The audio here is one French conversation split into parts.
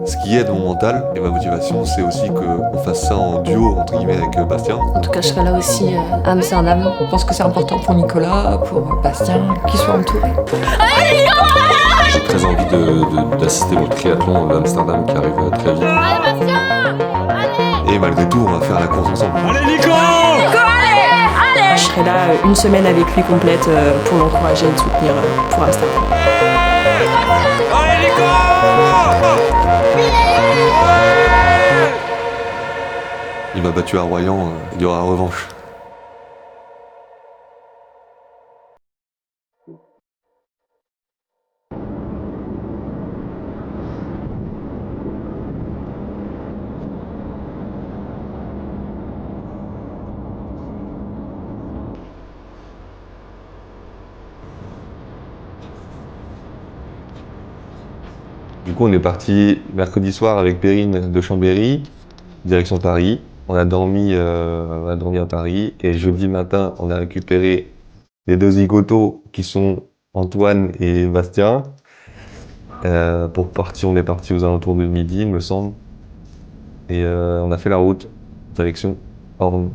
Ce qui aide mon mental et ma motivation, c'est aussi qu'on fasse ça en duo, entre guillemets, avec Bastien. En tout cas, je serai là aussi à Amsterdam. Je pense que c'est important pour Nicolas, pour Bastien, qu'ils soient entourés. J'ai très envie d'assister au triathlon d'Amsterdam qui arrive très vite. Allez Bastien! Allez! Et malgré tout, on va faire la course ensemble. Allez Nico! Nico, allez! Je serai là une semaine avec lui complète pour l'encourager et le soutenir pour Amsterdam. Allez Nico! Il m'a battu à Royan, il y aura revanche. Du coup, on est parti mercredi soir avec Perrine de Chambéry, direction Paris. On a dormi à Paris et jeudi matin, on a récupéré les deux zigotos qui sont Antoine et Bastien. Pour partir, on est parti aux alentours de midi, il me semble. Et on a fait la route, direction Orne.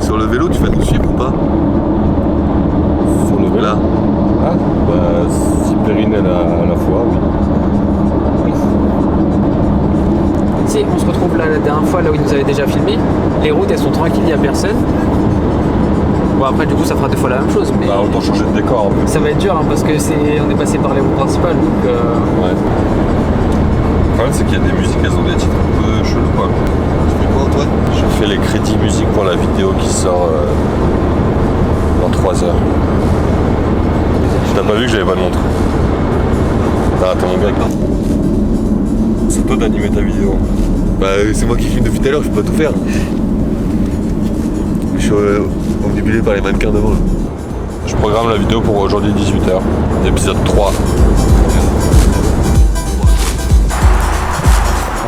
Sur le vélo, tu vas nous suivre ou pas? Sur le vélo. Là. Ah, bah, si Perrine est à la fois, oui. Tu sais, on se retrouve là la dernière fois, là où ils nous avaient déjà filmé. Les routes, elles sont tranquilles, il n'y a personne. Bon, après, du coup, ça fera deux fois la même chose. Mais Bah, autant changer de décor un peu. ça va être dur hein, parce que on est passé par les routes principales. Donc, Ouais. Le problème, c'est qu'il y a des musiques, elles ont des titres un peu chelous, quoi. Tu fais quoi, Antoine? Je fais les crédits musique pour la vidéo qui sort dans 3 heures. T'as pas vu que j'avais pas de montre? T'as mon gars. C'est toi d'animer ta vidéo. Bah, c'est moi qui filme depuis tout à l'heure, je peux pas tout faire. Je suis omnibulé par les mannequins devant là. Je programme la vidéo pour aujourd'hui 18h, épisode 3.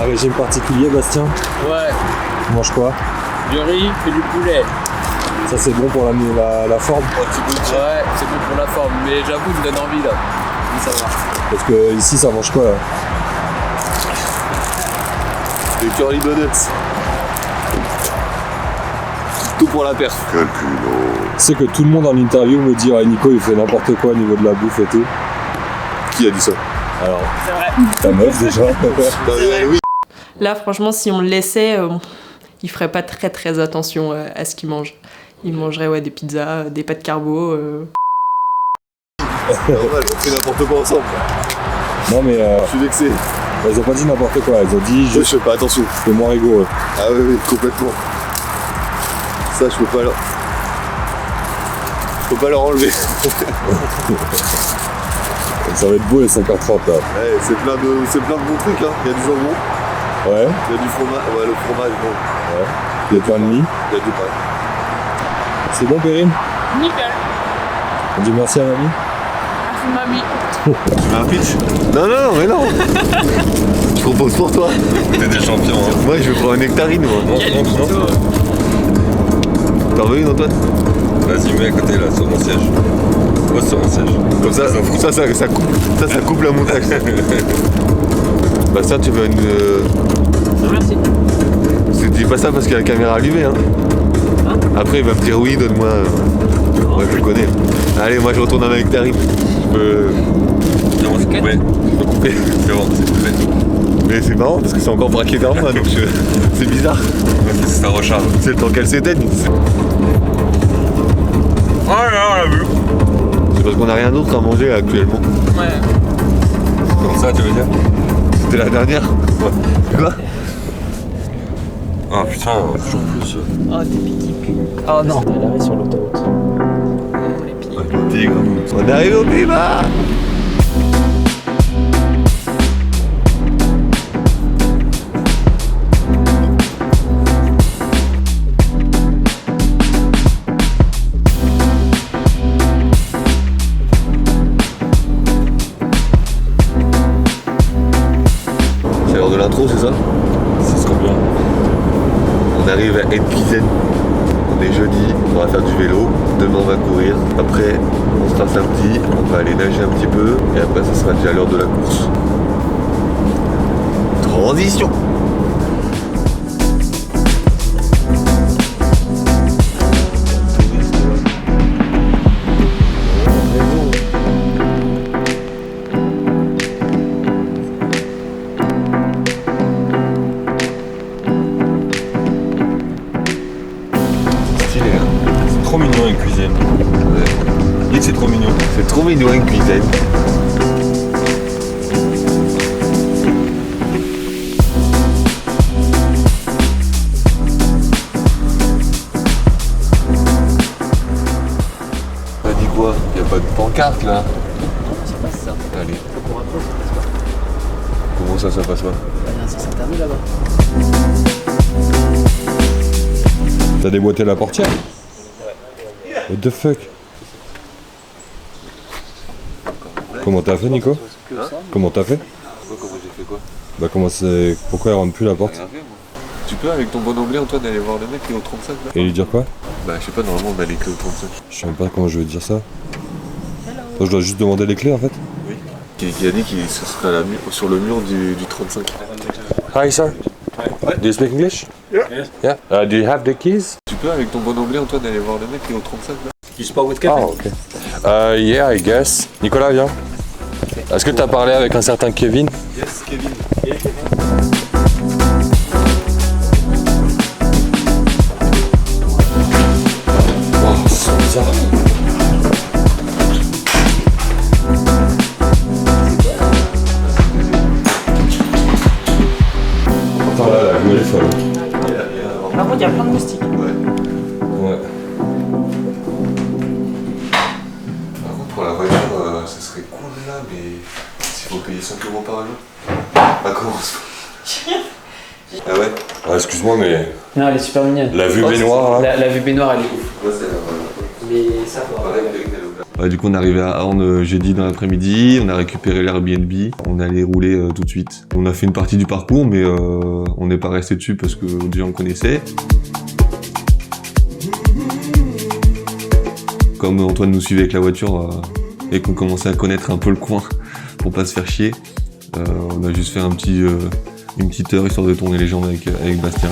Un régime particulier, Bastien? ouais, Tu manges quoi? du riz et du poulet. Ça, c'est bon pour la forme? Ouais, c'est bon pour la forme. Mais j'avoue, il me donne envie là. Mais ça va. Parce que ici, ça mange quoi là? Les curly donuts. Tout pour la perf. Quel culot. Tu sais que tout le monde en interview me dit ah, Nico, il fait n'importe quoi au niveau de la bouffe et tout. Qui a dit ça? Alors, C'est vrai. ta meuf déjà? Oui. Là, franchement, si on le laissait, il ferait pas très attention à ce qu'il mange. Il mangerait des pizzas, des pâtes carbo. Normal, on fait n'importe quoi ensemble. Non, mais Je suis vexé. elles ont pas dit n'importe quoi. Elles ont dit Je juste fais pas attention. c'est moins rigoureux. Ah oui, complètement. Ça, je peux pas leur enlever. Ça va être beau les 5h30 là. Ouais, c'est plein de bons trucs, hein. Il y a du jambon, Ouais, il y a du fromage. Ouais, le fromage, bon. il y a du pain de mie. Il y a du pain. C'est bon, Perrine? Nickel. On dit merci à mamie. Merci mamie. Tu veux un pitch? Non, mais non. Je propose pour toi. T'es des champions, hein. Moi, je vais prendre une nectarine, moi. Non. T'en veux une, Antoine? Vas-y, mets à côté là, sur mon siège. Pose sur mon siège. Comme ça, ça coupe la montage. Bah ça, tu veux une... Merci. Dis pas ça parce qu'il y a la caméra allumée, hein. Après, il va me dire oui, donne-moi... Moi, je le connais. Allez, moi, je retourne à ma nectarine. Je peux... Non, c'est coupé. Je peux couper. C'est bon, c'est coupé. Mais c'est marrant parce que c'est encore braqué vers moi, donc c'est bizarre. Ok, ça recharge. C'est le temps qu'elle s'éteigne. Oh là, on l'a vu. C'est parce qu'on n'a rien d'autre à manger là, actuellement. Ouais. Comme ça, tu veux dire? C'était la dernière. Ouais. Quoi? Ah putain, toujours plus. Oh, des piquis puent. Oh non. C'était l'arrêt sur l'autoroute. Oh, les pieds. Le tigre. On est arrivé au Pays-Bas. jeudi, on va faire du vélo. Demain, on va courir. Après, on sera samedi, on va aller nager un petit peu. Et après, ça sera déjà l'heure de la course. Transition! Trop mignon une cuisine. Ouais. Dis que c'est trop mignon. C'est trop mignon une cuisine. T'as dit quoi? Y a pas de pancarte là? C'est pas ça. Allez. Pour un peu. Comment ça passe pas? Ça s'interdit là-bas. T'as déboîté la portière? What the fuck? Comment t'as fait, Nico? Comment t'as fait? Comment j'ai fait quoi? Bah comment c'est... Pourquoi elle rentre plus la porte? Rien fait, moi. Tu peux avec ton bon anglais Antoine aller voir le mec qui est au 35 là? Et lui dire quoi? Bah je sais pas, normalement on a les clés au 35. Je sais même pas comment je veux dire ça. Toi, je dois juste demander les clés en fait? Oui. Qui a dit qu'il se serait sur le mur du 35. Hi sir. Do you speak English? Yeah. Do you have the keys? Tu peux avec ton bon anglais Antoine aller voir le mec qui est au 35 là? Ah ok. Yeah I guess. Nicolas viens. Est-ce que t'as parlé avec un certain Kevin? Yes, Kevin. Oh, c'est bizarre. Attends là, la gueule est folle. Par contre, il y a plein de moustiques. Ouais. Par contre pour la voiture, ça serait cool là, mais s'il faut payer 5 € par jour. Bah comment ça? Ah ouais? Ah, excuse-moi mais Non, elle est super mignonne. la vue baignoire là. La vue baignoire, elle est ouf. Ouais, c'est Mais ça, faudra Ouais, du coup, on est arrivé à Horn jeudi dans l'après-midi, on a récupéré l'Airbnb, on est allé rouler tout de suite. On a fait une partie du parcours, mais on n'est pas resté dessus parce que déjà on connaissait. Comme Antoine nous suivait avec la voiture et qu'on commençait à connaître un peu le coin pour pas se faire chier, on a juste fait une petite heure histoire de tourner les jambes avec Bastien.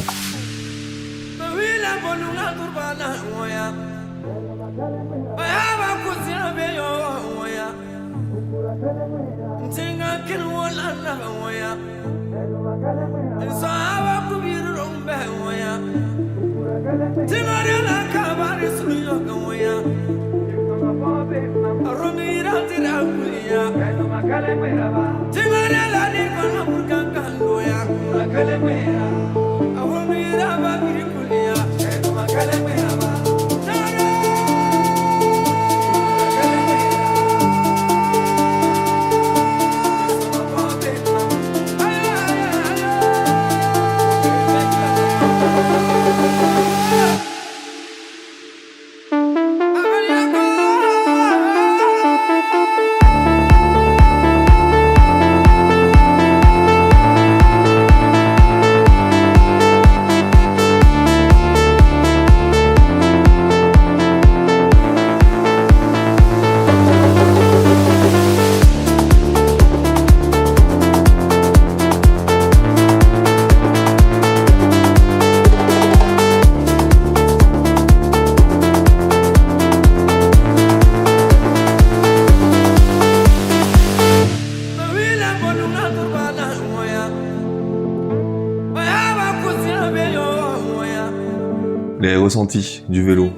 Les ressentis du vélo.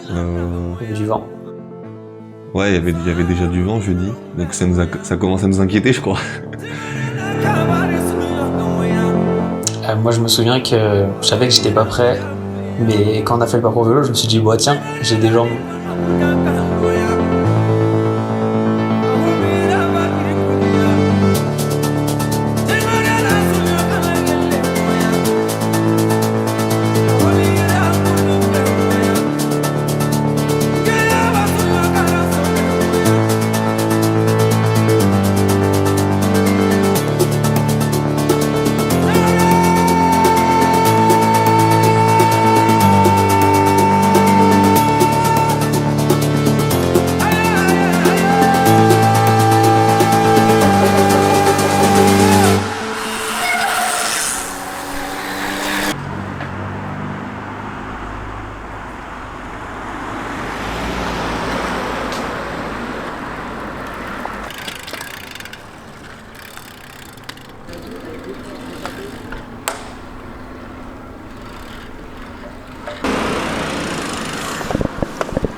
Il y avait du vent. Ouais, il y avait déjà du vent jeudi, donc ça commence à nous inquiéter, je crois. Moi, je me souviens que je savais que j'étais pas prêt, mais quand on a fait le parcours vélo, je me suis dit, bah tiens, j'ai des jambes.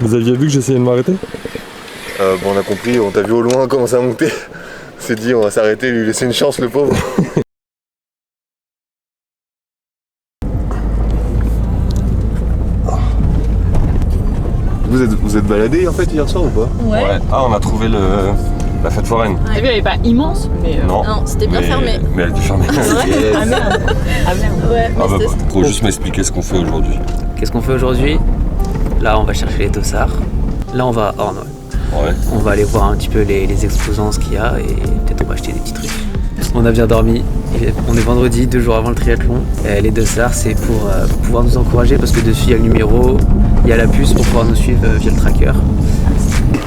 Vous aviez vu que j'essayais de m'arrêter? Bon, on a compris, on t'a vu au loin commencer à monter. On s'est dit, on va s'arrêter, lui laisser une chance, le pauvre. Vous êtes baladé en fait hier soir ou pas? Ouais. Ah, on a trouvé la fête foraine. T'as vu, elle est pas immense, mais. Non. Non, c'était bien fermé. Mais elle était fermée. Ah merde. Ah merde. Ouais, mais Ah bah, c'était... faut juste m'expliquer ce qu'on fait aujourd'hui. Qu'est-ce qu'on fait aujourd'hui? Là, on va chercher les dossards. Là, on va à Ornois. Ouais. On va aller voir un petit peu les exposants, ce qu'il y a, et peut-être on va acheter des petits trucs. On a bien dormi. On est vendredi, 2 jours avant le triathlon. Et les dossards, c'est pour pouvoir nous encourager parce que dessus, il y a le numéro, il y a la puce pour pouvoir nous suivre via le tracker.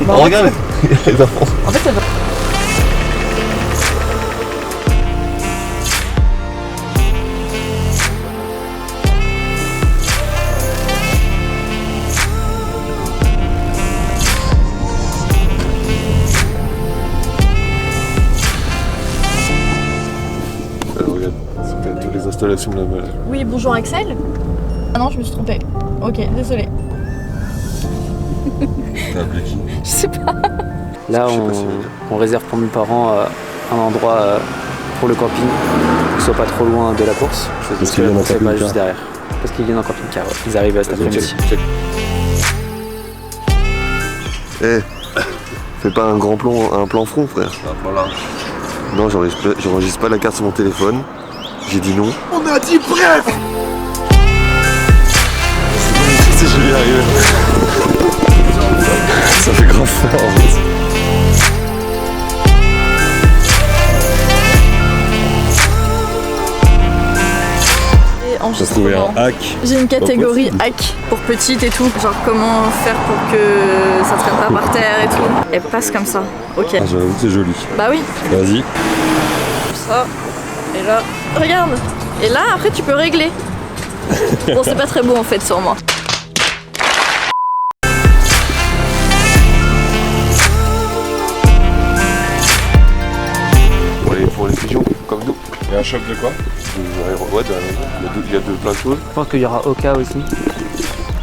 Oh, regarde les enfants. En fait, ça va. Regarde, c'est toutes les installations là-bas. Oui, bonjour Axel. Ah non, je me suis trompée. Ok, désolé. T'as appelé qui? Je sais pas. Là, Je sais pas si on réserve pour mes parents un endroit pour le camping, qui soit pas trop loin de la course. Parce qu'ils viennent en C'est pas camping-car. juste derrière. Parce qu'ils viennent en camping-car, ouais. Ils arrivent cet après-midi. Eh, fais pas un grand plan, un plan front, frère. Ah, voilà. Non, j'enregistre pas la carte sur mon téléphone. J'ai dit non. On a dit bref. Si je vais y arriver. Ça fait grave fort en fait. J'ai trouvé un hack. J'ai une catégorie hack pour petite et tout. Genre comment faire pour que ça traîne pas par terre et tout. Elle passe comme ça. Ok. Ah, j'avoue que c'est joli. Bah oui. Vas-y. Ça. Et là. Regarde. Et là après tu peux régler. Bon c'est pas très beau en fait sur moi. Pour les pigeons, comme nous. Et un choc de quoi? Ouais, il y a plein de choses. Je pense qu'il y aura Oka aussi.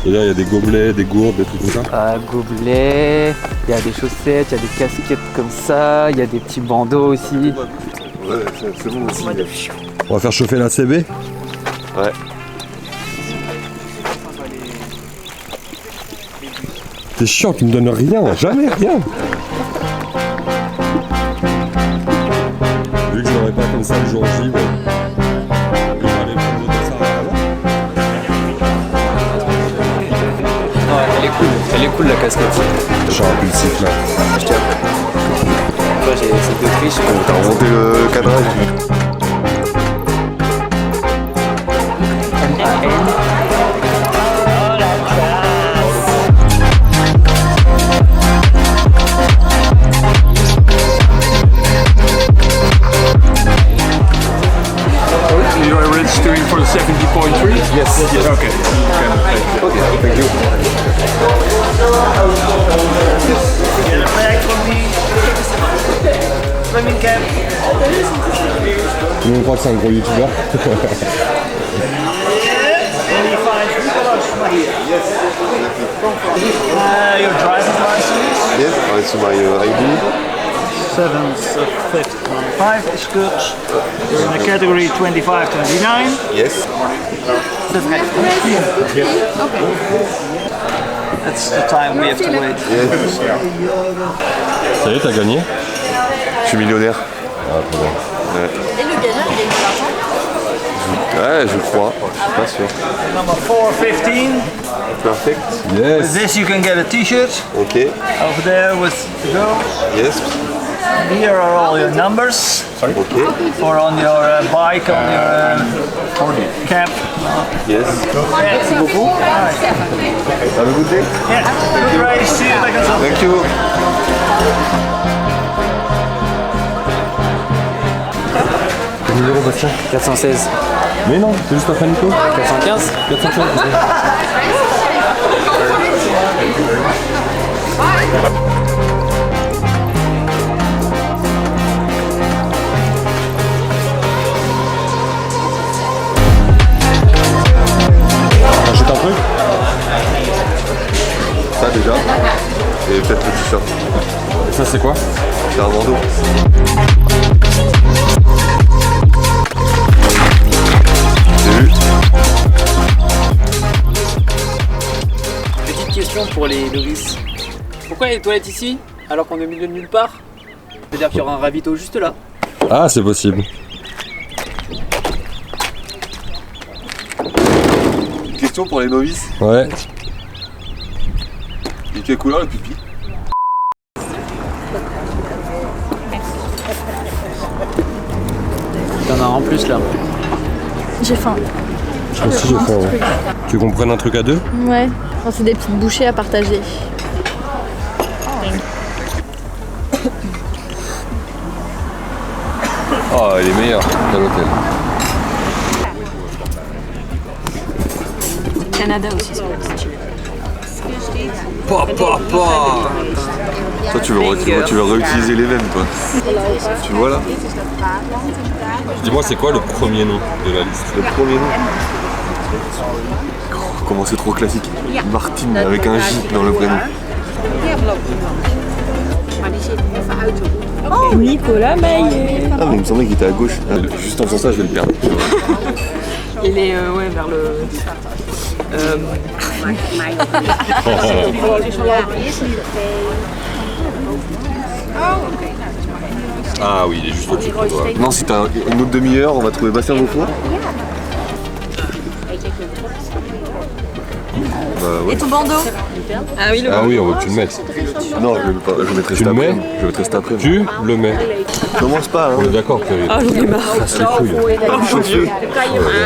Et là, il y a des gobelets, des gourdes, des trucs comme ça. Gobelet, il y a des chaussettes, il y a des casquettes comme ça, il y a des petits bandeaux aussi. Ouais, c'est bon aussi. On va faire chauffer la CB. Ouais. T'es chiant, tu me donnes rien, jamais rien. Vu que je l'aurais pas comme ça le jour J, bon. Je vais aller prendre le dossard avant. Ouais, elle est cool la casquette. Je suis impulsif là. Je tiens. Toi j'ai cette d'Autriche. T'as remonté le cadrage. You are registering for the 70.3? Yes. Okay. Ok, thank you. Tout le monde croit que c'est un gros youtubeur. Your driver's license? Yes, it's my ID. 7th of 5th, 5 is good. You're in the category 25-29. Yes. That's the time we have to wait. Yes. Ça y est, t'as gagné? Je suis millionnaire. Ah, trop bien. Et le gagnant il gagne de l'argent. Ouais, je crois. Je suis pas sûr. Number 415. Perfect. With Yes. this you can get a t-shirt. Ok. Over there with the girls. Yes. Here are all your numbers. Ok. Or on your bike, on your cap. Yes. Merci beaucoup. Have a good day. Yeah, good race. See you later. Thank you. Numéro Bastien? 416. Mais non, c'est juste après Nico. 415. 415. Achète un truc? Ça ça déjà. Et peut-être le t-shirt. Et ça, c'est quoi? C'est un bandeau. J'ai vu. Petite question pour les novices. Pourquoi il y a des toilettes ici alors qu'on est au milieu de nulle part? C'est-à-dire qu'il y aura un ravito juste là. Ah, c'est possible. Question pour les novices. Ouais. Et quelle couleur le pipi? T'en as en plus là. J'ai faim. Moi aussi, j'ai faim, ouais. Tu comprends un truc à deux? Ouais, enfin, c'est des petites bouchées à partager. Oh, elle est meilleure dans l'hôtel. Canada aussi, c'est Toi, tu veux réutiliser les mêmes, toi. Tu vois là? Dis-moi, c'est quoi le premier nom de la liste? Le premier nom. Comment c'est trop classique. Martine avec un J dans le prénom. Nicolas Maillet. Ah, mais il me semblait qu'il était à gauche. Ah, juste en faisant ça, je vais le perdre. Il est ouais, vers le. Ah oui, il est juste au-dessus de toi. Non, si t'as une autre demi-heure, on va trouver Bastien Geoffroy. Bah ouais. Et ton bandeau? Ah oui, le Ah oui, on veut que tu le mettes. Non, je le mettrai Tu cet le après. mets? Je le mettrai cet après. Tu le mets. Commence pas, On hein. est d'accord que. Ah, j'en ai marre. C'est les couilles. Chauffe-le.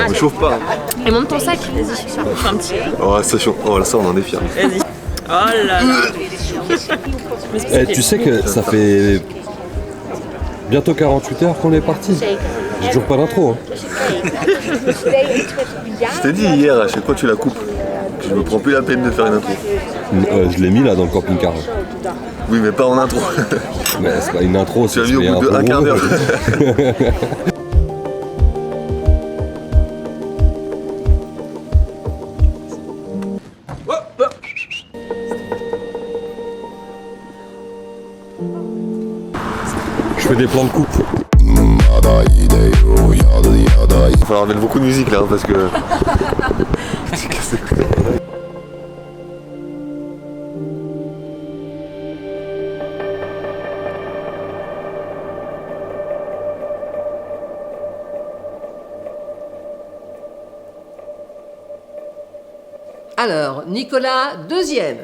Me chauffe pas. Et monte ton sac, vas-y. Fais un petit. Oh, ça, ça, on en est fiers. Oh là là. Eh, tu sais que ça fait bientôt 48 heures qu'on est parti. J'ai toujours pas d'intro. Hein. Je t'ai dit hier, à chaque fois tu la coupes. Je me prends plus la peine de faire une intro. Je l'ai mis là dans le camping-car. Oui, mais pas en intro. Mais c'est pas une intro, Tu l'as mis au bout de un quart d'heure. Je fais des plans de coupe. Il va falloir mettre beaucoup de musique là, hein, parce que... Alors, Nicolas, deuxième.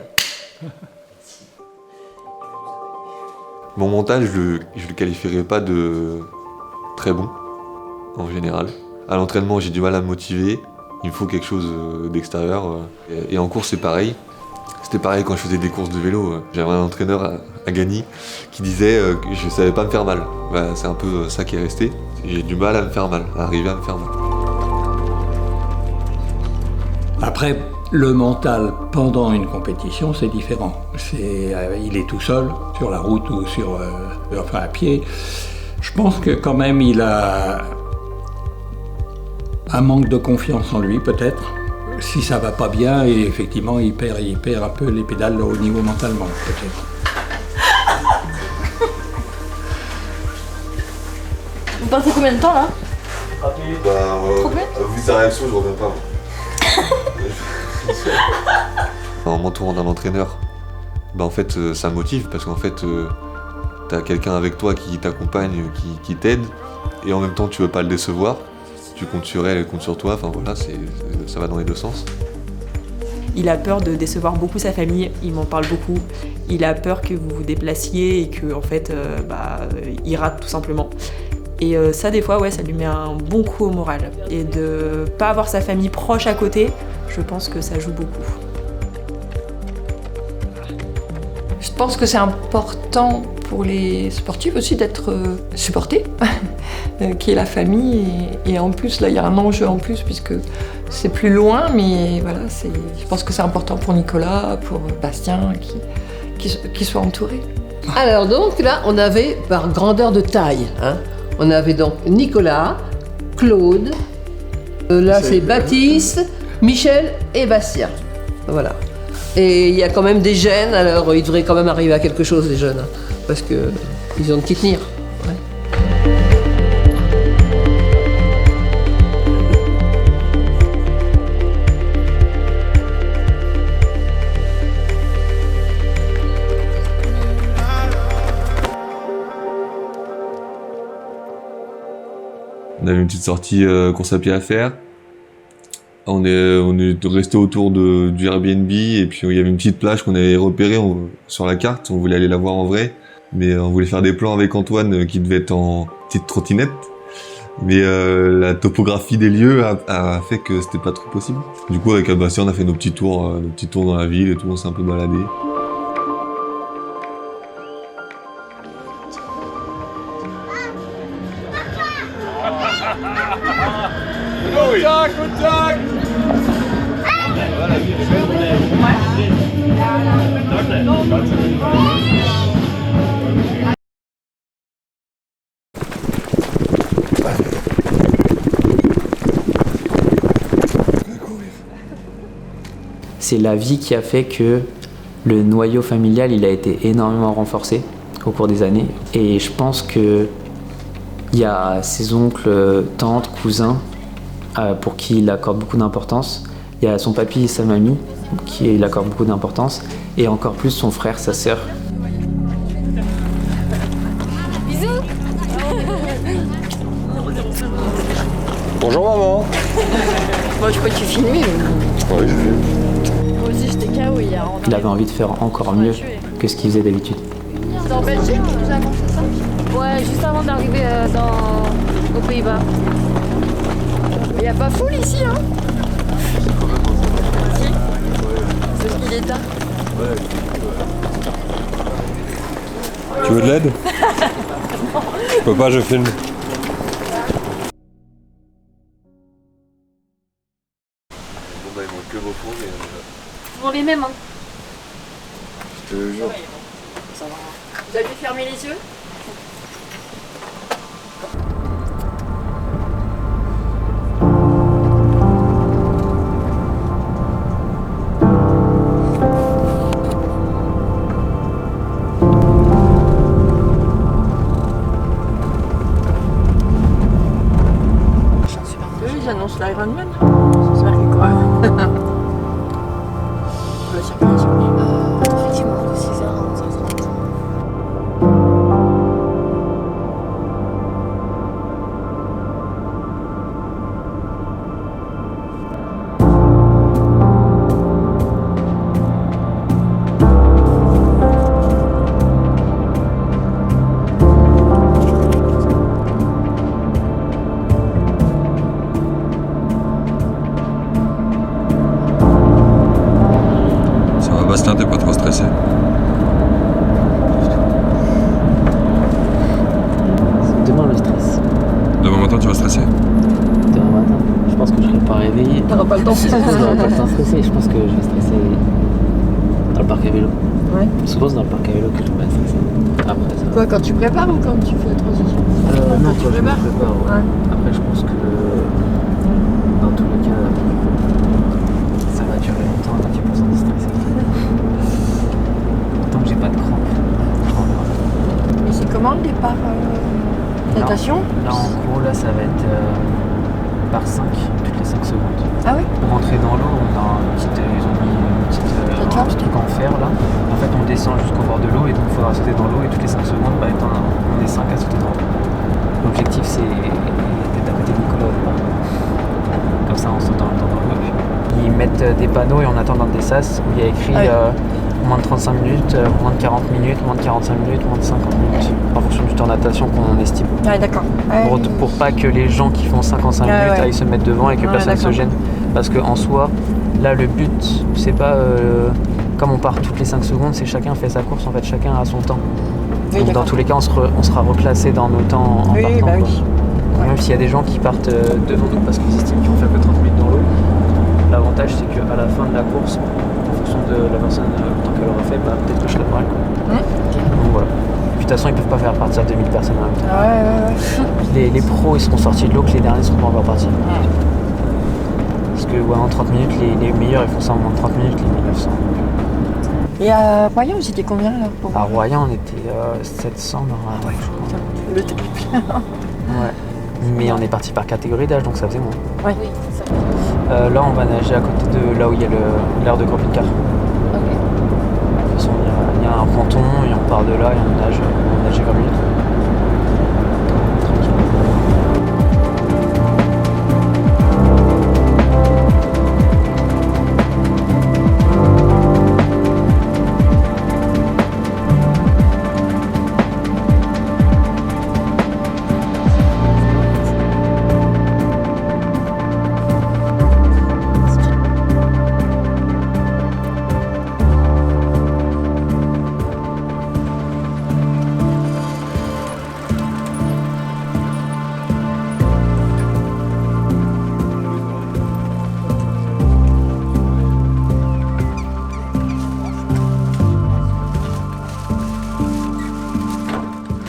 Mon mental, je le qualifierais pas de très bon, en général. À l'entraînement, j'ai du mal à me motiver. Il me faut quelque chose d'extérieur. Et en course, c'est pareil. C'était pareil quand je faisais des courses de vélo. J'avais un entraîneur à Gagny qui disait que je savais pas me faire mal. Bah, c'est un peu ça qui est resté. J'ai du mal à me faire mal, à arriver à me faire mal. Après, le mental pendant une compétition, c'est différent. Il est tout seul, sur la route ou enfin à pied. Je pense que quand même il a un manque de confiance en lui, peut-être. Si ça va pas bien, et effectivement, il perd un peu les pédales au niveau mentalement, peut-être. Vous partez combien de temps là? Vu sa réaction, je reviens pas. En m'entourant d'un entraîneur, en fait, ça me motive parce qu'en fait, t'as quelqu'un avec toi qui t'accompagne, qui t'aide, et en même temps, tu veux pas le décevoir. Tu comptes sur elle compte sur toi. Enfin voilà, ça va dans les deux sens. Il a peur de décevoir beaucoup sa famille, il m'en parle beaucoup. Il a peur que vous vous déplaciez et que en fait, il rate tout simplement. Et ça, des fois, ouais, ça lui met un bon coup au moral. Et de pas avoir sa famille proche à côté, je pense que ça joue beaucoup. Je pense que c'est important pour les sportifs aussi d'être supportés, qui est la famille. Et en plus, là, il y a un enjeu en plus, puisque c'est plus loin, mais voilà, je pense que c'est important pour Nicolas, pour Bastien, qui soient entourés. Alors donc là, on avait par grandeur de taille, hein. On avait donc Nicolas, Claude, là c'est Baptiste, Michel et Bastien. Voilà. Et il y a quand même des gènes, alors ils devraient quand même arriver à quelque chose, les jeunes, parce qu'ils ont de qui tenir. Ouais. On avait une petite sortie course à pied à faire. On est resté autour du Airbnb et puis il y avait une petite plage qu'on avait repérée sur la carte. On voulait aller la voir en vrai, mais on voulait faire des plans avec Antoine qui devait être en petite trottinette. Mais la topographie des lieux a fait que c'était pas trop possible. Du coup, avec Bastien, on a fait nos petits tours dans la ville et tout. On s'est un peu baladé. C'est la vie qui a fait que le noyau familial il a été énormément renforcé au cours des années. Et je pense que il y a ses oncles, tantes, cousins pour qui il accorde beaucoup d'importance. Il y a son papy et sa mamie qui il accorde beaucoup d'importance. Et encore plus son frère, sa sœur. Bisous. Bonjour maman. Moi, je crois que tu filmais. Ouais, je filme. Moi aussi, j'étais KO hier. Il avait envie de faire encore mieux que ce qu'il faisait d'habitude. C'était en Belgique, vous avez mangé ça? Ouais, juste avant d'arriver aux Pays-Bas. Il n'y a pas foule ici, hein? Si. C'est ce qu'il est tard. Tu veux de l'aide? Je peux pas, je filme. Bon, il manque que vos fours, mais. Toujours les mêmes, hein? Je te jure. Vous avez fermé les yeux? Eux, ils annoncent l'Ironman. J'espère qu'il croit. La circulation. Effectivement, de 6h à 11h30. Ça va Bastien, t'es pas trop stressé? Demain le stress. Demain matin tu vas stresser? Demain matin, je pense que je serai pas réveillé. T'auras pas le temps. Je n'aurai pas le temps de stresser. Je pense que je vais stresser dans le parc à vélo. Ouais. Souvent c'est dans le parc à vélo que je vais stresser. Après ça. Quoi, quand tu prépares ou quand tu fais la transition? Non, tu quand je me prépares. prépare, ouais. Ouais. Après je pense que dans tous les cas ça va durer longtemps quand tu peux s'en déstresser. Tant que j'ai pas de crampes. Et c'est comment le départ natation? Là en gros là ça va être par 5, toutes les 5 secondes. Ah oui? Pour rentrer dans l'eau, ils ont mis un petit truc en fer là. En fait on descend jusqu'au bord de l'eau et donc il faudra sauter dans l'eau et toutes les 5 secondes on est 5 à sauter dans l'eau. L'objectif c'est d'être à côté de Nicolas au départ. Comme ça on saute dans l'eau. Ils mettent des panneaux et on attend dans des sas où il y a écrit moins de 35 minutes, moins de 40 minutes, moins de 45 minutes, moins de 50 minutes. En fonction du temps de natation qu'on estime. Ouais, d'accord. Pour pas que les gens qui font 55 minutes aillent se mettre devant et que personne ne se gêne. Parce qu'en soi, là le but, c'est pas comme on part toutes les 5 secondes, c'est chacun fait sa course, en fait chacun a son temps. Oui, donc dans tous les cas, on sera reclassé dans nos temps en partant. Bah oui. Donc, même s'il y a des gens qui partent devant nous parce qu'ils estiment qu'ils vont faire que 30 minutes dans l'eau, l'avantage c'est qu'à la fin de la course, en fonction de la personne, le temps qu'elle aura fait, peut-être que je serai pas mal. Donc voilà. Puis de toute façon, ils peuvent pas faire partir 2000 personnes en même temps. Les pros ils seront sortis de l'eau que les derniers seront pas encore partis. Je que ouais, en 30 minutes, les meilleurs ils font ça en moins de 30 minutes, les 1900. Et à Royan, vous étiez combien là pour... À Royan, on était 700 normalement. Le triple. Ouais. Mais on est parti par catégorie d'âge, donc ça faisait moins. Ouais. Oui, c'est ça. Là, on va nager à côté de là où il y a l'aire de camping-car. De toute façon, il y a un ponton et on part de là et on nage vers lui.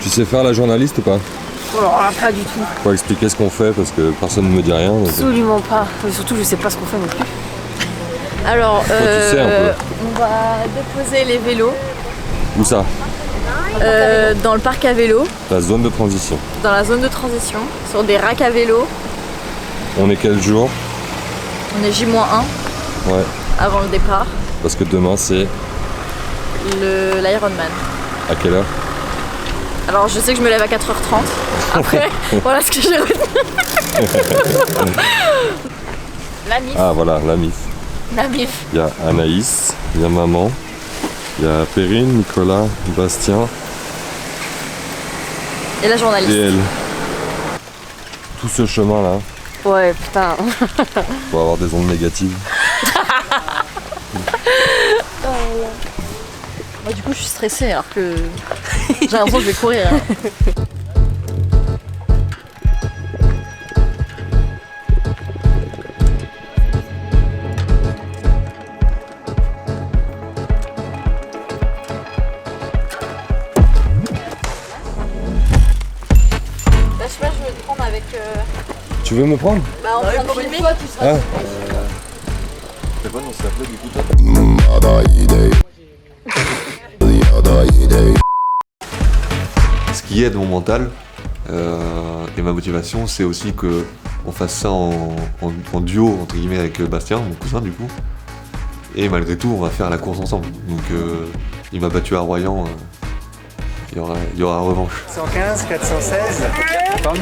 Tu sais faire la journaliste ou pas? Oh, pas du tout. Faut expliquer ce qu'on fait parce que personne ne me dit rien. Donc... Absolument pas. Et surtout, je sais pas ce qu'on fait non plus. Alors, tu sais un peu. on va déposer les vélos Où ça? dans le parc à vélo, La zone de transition. dans la zone de transition, sur des racks à vélo. On est quel jour? On est J-1 Ouais. avant le départ, Parce que demain c'est l'Ironman. à quelle heure? Alors je sais que je me lève à 4h30. Après, voilà ce que j'ai retenu. La MIF. Ah voilà, la MIF. La MIF. Il y a Anaïs, il y a maman, il y a Perrine, Nicolas, Bastien Et la journaliste. et elle. Tout ce chemin là, Ouais, putain. pour avoir des ondes négatives. Moi du coup je suis stressée alors que j'ai l'impression que je vais courir. Hein. Là je sais pas, je vais te prendre avec... Tu veux me prendre? Bah en train de filmer. Ah. C'est quoi, on s'appelait du coup toi? Ce qui aide mon mental et ma motivation, c'est aussi que on fasse ça en duo entre guillemets avec Bastien, mon cousin du coup. Et malgré tout, on va faire la course ensemble. Donc il m'a battu à Royan. Il y aura revanche. 115, 416. Pardon.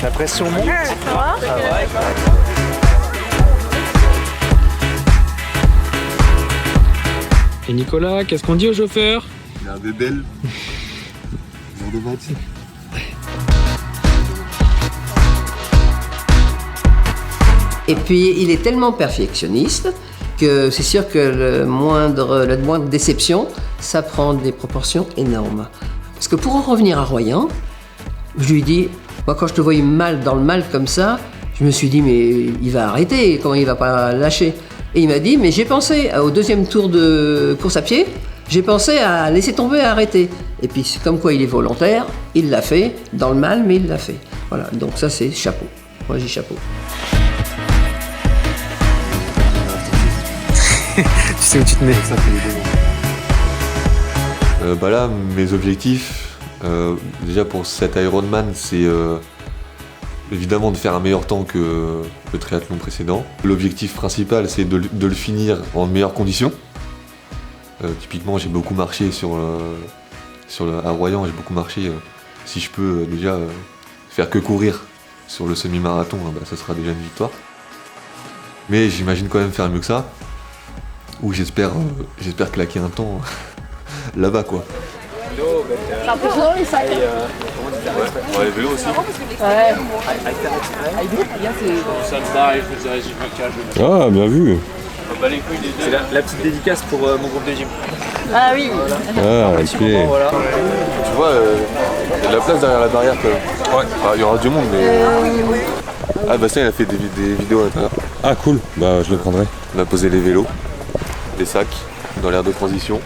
La pression monte. Et Nicolas, qu'est-ce qu'on dit au chauffeur? Il a un bébel. Jour de match. Et puis, il est tellement perfectionniste que c'est sûr que la moindre déception, ça prend des proportions énormes. Parce que pour en revenir à Royan, je lui dis, moi quand je te voyais mal dans le mal comme ça, je me suis dit, mais il va arrêter, comment il va pas lâcher? Et il m'a dit, mais j'ai pensé au deuxième tour de course à pied, j'ai pensé à laisser tomber, à arrêter. Et puis c'est comme quoi il est volontaire, il l'a fait, dans le mal, mais il l'a fait. Voilà, donc ça c'est chapeau. Moi j'ai chapeau. Tu sais où tu te mets. Bah là, mes objectifs, déjà pour cet Ironman, c'est évidemment de faire un meilleur temps que le triathlon précédent. L'objectif principal, c'est de le finir en meilleures conditions. Typiquement, j'ai beaucoup marché à Royan, j'ai beaucoup marché. Si je peux déjà faire que courir sur le semi-marathon, bah, ça sera déjà une victoire. Mais j'imagine quand même faire mieux que ça. Ou j'espère claquer un temps là-bas quoi. C'est impressionnant les sacs. Ouais, les vélos aussi. Ouais. Ah, bien vu. C'est la petite dédicace pour mon groupe de gym. Ah oui. Ah, ok. Tu vois, il y a de la place derrière la barrière quand même. Ouais. Enfin, il y aura du monde mais... Ah Bastien il a fait des vidéos à l'intérieur. Ah, cool. Bah, je le prendrai. On a posé les vélos, les sacs, dans l'aire de transition.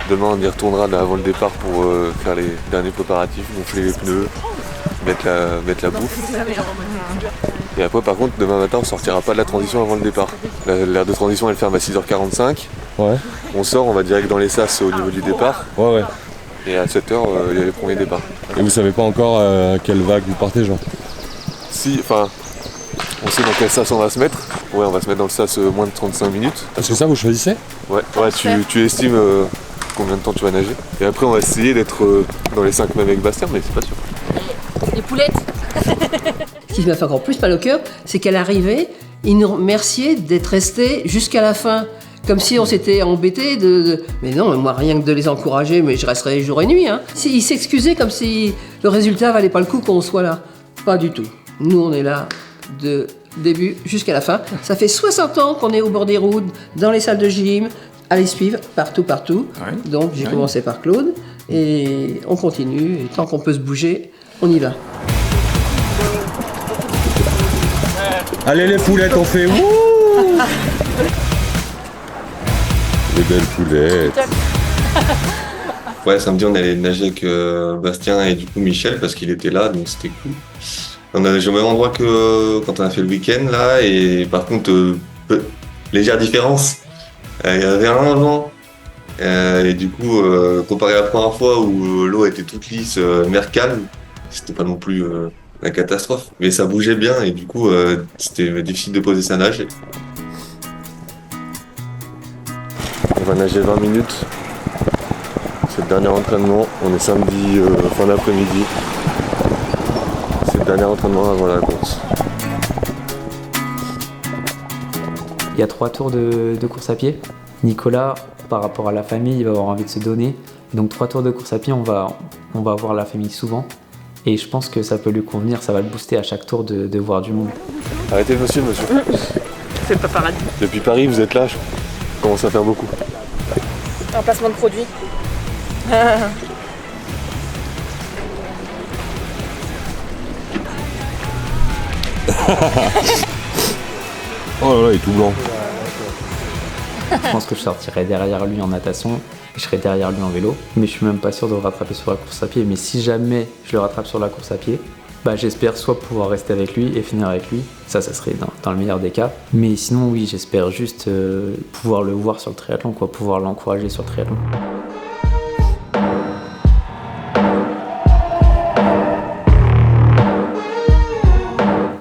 Demain on y retournera là avant le départ pour faire les derniers préparatifs, gonfler les pneus, mettre la bouffe. Et après, par contre, demain matin, on sortira pas de la transition avant le départ. L'aire de transition, elle ferme à 6h45. Ouais. On sort, on va direct dans les sas au niveau du départ. Ouais. Et à 7h, il y a les premiers départs. Et vous savez pas encore quelle vague vous partez, genre? Si, enfin, on sait dans quel sas on va se mettre. Ouais, on va se mettre dans le sas moins de 35 minutes. C'est ça, vous choisissez? Ouais, tu estimes combien de temps tu vas nager. Et après, on va essayer d'être dans les 5 mêmes avec Bastien, mais c'est pas sûr. Les poulettes. Ce qui m'a fait encore plus mal au cœur, c'est qu'à l'arrivée, ils nous remerciaient d'être restés jusqu'à la fin. Comme si on s'était embêté de... Mais non, moi, rien que de les encourager, mais je resterai jour et nuit. Hein. Ils s'excusaient comme si le résultat valait pas le coup qu'on soit là. Pas du tout. Nous, on est là de début jusqu'à la fin. Ça fait 60 ans qu'on est au bord des routes, dans les salles de gym, à les suivre, partout. Ouais. Donc, j'ai commencé par Claude, et on continue. Et tant qu'on peut se bouger, on y va. Allez les poulettes, on fait wouh. Les belles poulettes. Ouais, samedi on allait nager avec Bastien et du coup Michel parce qu'il était là, donc c'était cool. On a nagé au même endroit que quand on a fait le week-end là, et par contre, légère différence. Il y avait un vent, et du coup, comparé à la première fois où l'eau était toute lisse, mer calme, c'était pas non plus la catastrophe. Mais ça bougeait bien et du coup, c'était difficile de poser sa nage. On va nager 20 minutes. C'est le dernier entraînement. On est samedi fin d'après-midi. C'est le dernier entraînement avant la course. Il y a 3 tours de course à pied. Nicolas, par rapport à la famille, il va avoir envie de se donner. Donc 3 tours de course à pied, on va voir la famille souvent. Et je pense que ça peut lui convenir, ça va le booster à chaque tour de voir du monde. Arrêtez monsieur. C'est pas paradis. Depuis Paris, vous êtes là, je commence à faire beaucoup. Un placement de produit. Oh là là, il est tout blanc. Je pense que je sortirai derrière lui en natation et je serai derrière lui en vélo. Mais je suis même pas sûr de le rattraper sur la course à pied. Mais si jamais je le rattrape sur la course à pied, j'espère soit pouvoir rester avec lui et finir avec lui. Ça serait dans le meilleur des cas. Mais sinon, oui, j'espère juste pouvoir le voir sur le triathlon, pouvoir l'encourager sur le triathlon.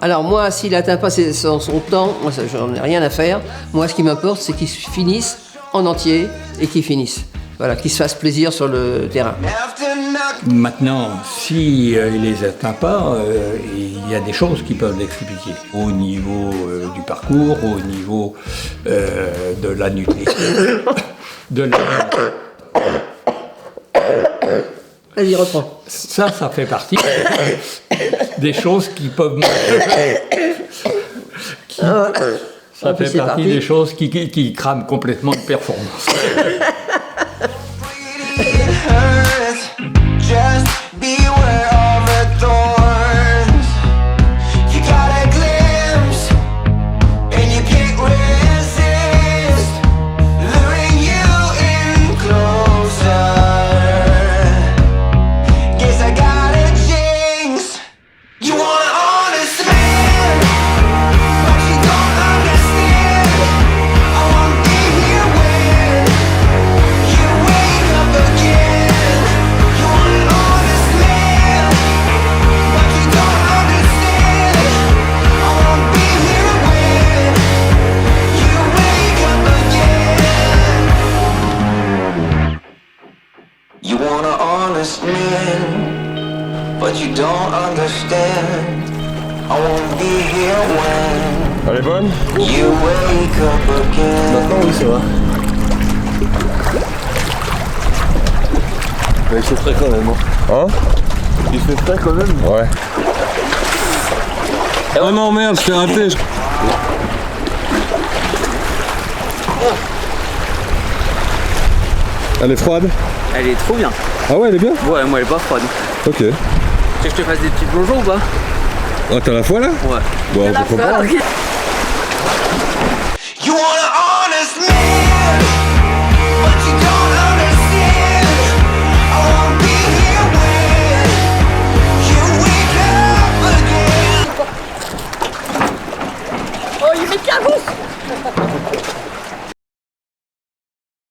Alors moi, s'il n'atteint pas son temps, moi, j'en ai rien à faire. Moi, ce qui m'importe, c'est qu'il finisse en entier et qu'il finisse. Voilà, qu'il se fasse plaisir sur le terrain. Maintenant, si il les atteint pas, il y a des choses qui peuvent l'expliquer. Au niveau du parcours, au niveau de la nutrition, Vas-y, reprends. Ça fait partie des choses qui peuvent... Ça fait partie des choses qui crament complètement de performance. Just beware of the thorns. You got a glimpse, and you can't resist, luring you in closer. Guess I got a jinx. You want an honest man, but you don't understand. I won't be here when you wake up again. You want an honest man, but you don't understand. I won't be here when Elle est bonne? you wake up again. Maintenant oui, ça va. Mais il fait frais quand même. Hein? Il fait frais quand même. Ouais. Oh non merde, je t'ai raté. Elle est froide? Elle est trop bien. Ah ouais, elle est bien? Ouais, moi elle est pas froide. Ok. Tu veux que je te fasse des petits plongeons ou pas? Ah, t'as la foi là? Ouais. Bon, pourquoi pas? You want an honest man, but you don't understand. I won't be here when you wake up.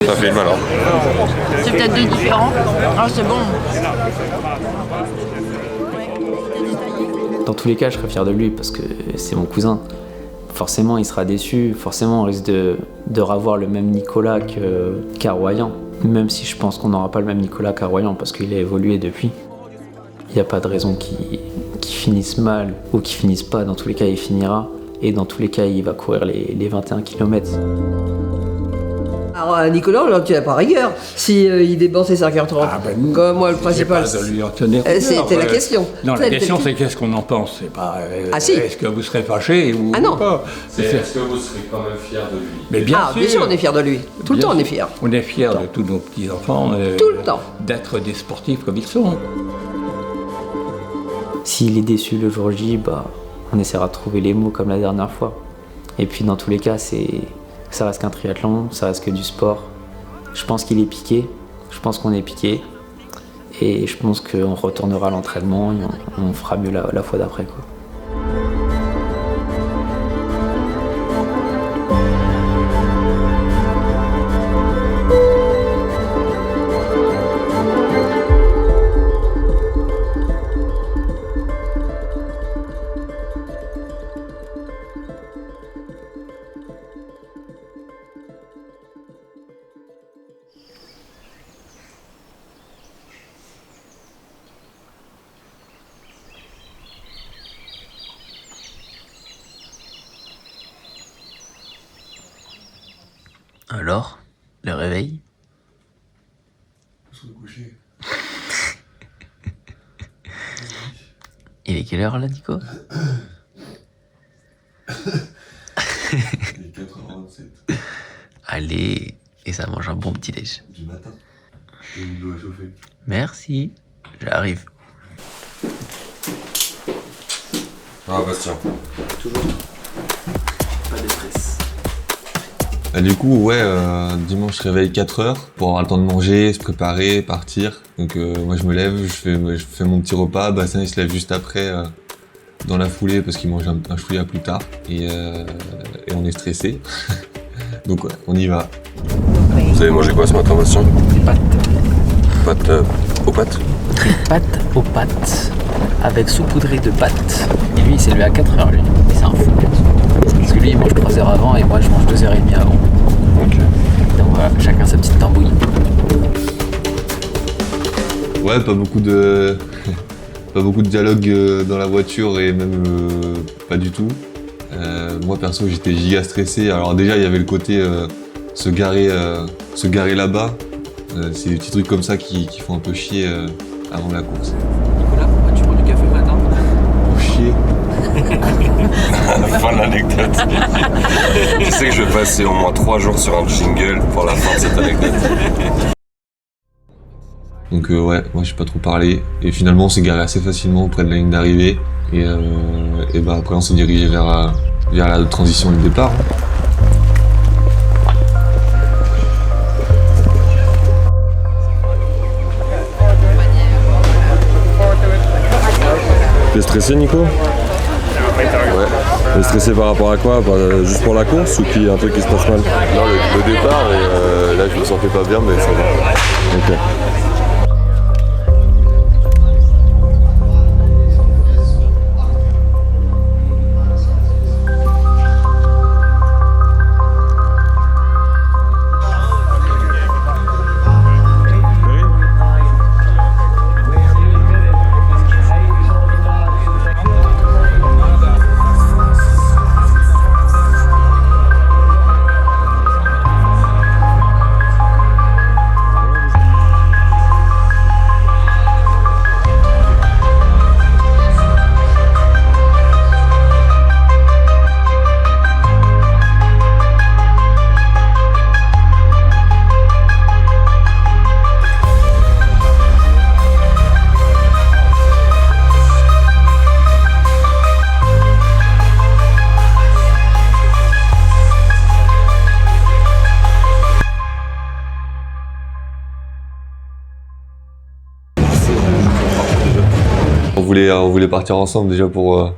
Ça filme alors. C'est peut-être deux différents. Ah, c'est bon. Dans tous les cas, je serais fier de lui parce que c'est mon cousin. Forcément, il sera déçu. Forcément, on risque de revoir le même Nicolas qu'à Royan. Même si je pense qu'on n'aura pas le même Nicolas qu'à Royan parce qu'il a évolué depuis. Il n'y a pas de raison qu'il finisse mal ou qu'il finisse pas. Dans tous les cas, il finira. Et dans tous les cas, il va courir les 21 km. Alors Nicolas, on tu n'as pas rigueur. Si il dépense ses 5h30, comme moi le principal. C'est pas de lui en tenir. C'était la question. Non, la question c'est qu'est-ce qu'on en pense. C'est pas. Ah si. Est-ce que vous serez fâché ou non. pas? Est-ce que vous serez quand même fier de lui? Mais bien sûr, on est fier de lui. Tout le temps, on est fier. On est fier de tous nos petits enfants. Tout le temps. D'être des sportifs comme ils sont. S'il est déçu le jour J, bah, on essaiera de trouver les mots comme la dernière fois. Et puis dans tous les cas, ça reste qu'un triathlon, ça reste que du sport. Je pense qu'il est piqué, je pense qu'on est piqué. Et je pense qu'on retournera à l'entraînement et on fera mieux la fois d'après, quoi. Alors, le réveil? Il est quelle heure là, Nico? Il est 4h27. Allez, et ça mange un bon petit déj. Du matin. Et il doit chauffer. Merci, j'arrive. Ah Bastien. Toujours. Pas de stress. Bah, du coup, ouais, dimanche, je réveille 4h pour avoir le temps de manger, se préparer, partir. Donc moi, je me lève, je fais mon petit repas. Bastien, il se lève juste après, dans la foulée, parce qu'il mange un chouïa plus tard. Et on est stressé. Donc ouais, on y va. Vous avez mangé quoi ce matin, Bastien? Des pâtes. Pâtes aux pâtes? Des pâtes aux pâtes, avec saupoudré de pâtes. Et lui, il s'est levé à 4h, lui. C'est un fou. Parce que lui, il mange 3 heures avant et moi, je mange 2h30 avant. Ok. Donc voilà, chacun sa petite tambouille. Ouais, pas beaucoup de dialogue dans la voiture et même pas du tout. Moi perso, j'étais giga stressé. Alors déjà, il y avait le côté se garer là-bas. C'est des petits trucs comme ça qui font un peu chier avant la course. Nicolas, pourquoi tu prends du café le matin? Pour chier. La fin de l'anecdote. Je sais que je vais passer au moins 3 jours sur un jingle pour la fin de cette anecdote. Donc ouais, moi j'ai pas trop parlé. Et finalement, on s'est garé assez facilement près de la ligne d'arrivée. Et bah après, on s'est dirigé vers la transition du départ. T'es stressé, Nico? Ouais. T'es stressé par rapport à quoi? Juste pour la course ou qu'il y a un truc qui se passe mal? Non, le départ, et là je me sentais pas bien, mais ça va. Ok. On voulait partir ensemble déjà pour